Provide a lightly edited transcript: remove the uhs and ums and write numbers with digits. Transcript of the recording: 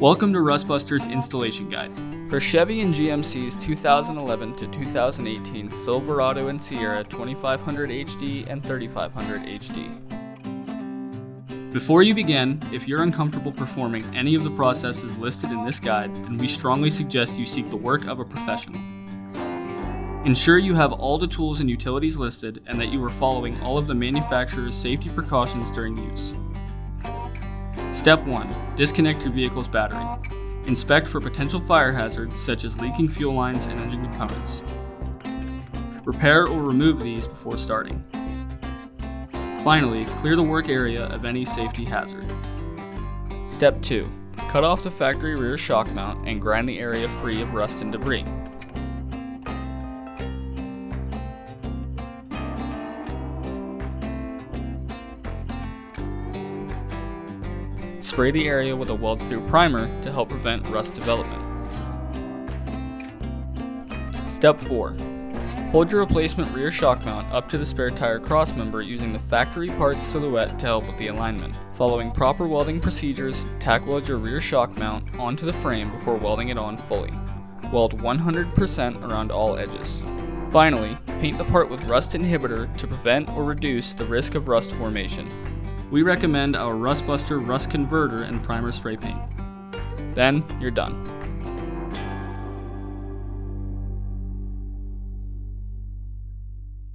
Welcome to Rustbuster's Installation Guide. For Chevy and GMC's 2011 to 2018 Silverado and Sierra 2500 HD and 3500 HD. Before you begin, if you're uncomfortable performing any of the processes listed in this guide, then we strongly suggest you seek the work of a professional. Ensure you have all the tools and utilities listed and that you are following all of the manufacturer's safety precautions during use. Step 1. Disconnect your vehicle's battery. Inspect for potential fire hazards such as leaking fuel lines and engine components. Repair or remove these before starting. Finally, clear the work area of any safety hazard. Step 2. Cut off the factory rear shock mount and grind the area free of rust and debris. Spray the area with a weld-through primer to help prevent rust development. Step 4. Hold your replacement rear shock mount up to the spare tire crossmember using the factory parts silhouette to help with the alignment. Following proper welding procedures, tack weld your rear shock mount onto the frame before welding it on fully. Weld 100% around all edges. Finally, paint the part with rust inhibitor to prevent or reduce the risk of rust formation. We recommend our Rustbuster Rust Converter and Primer Spray Paint. Then you're done.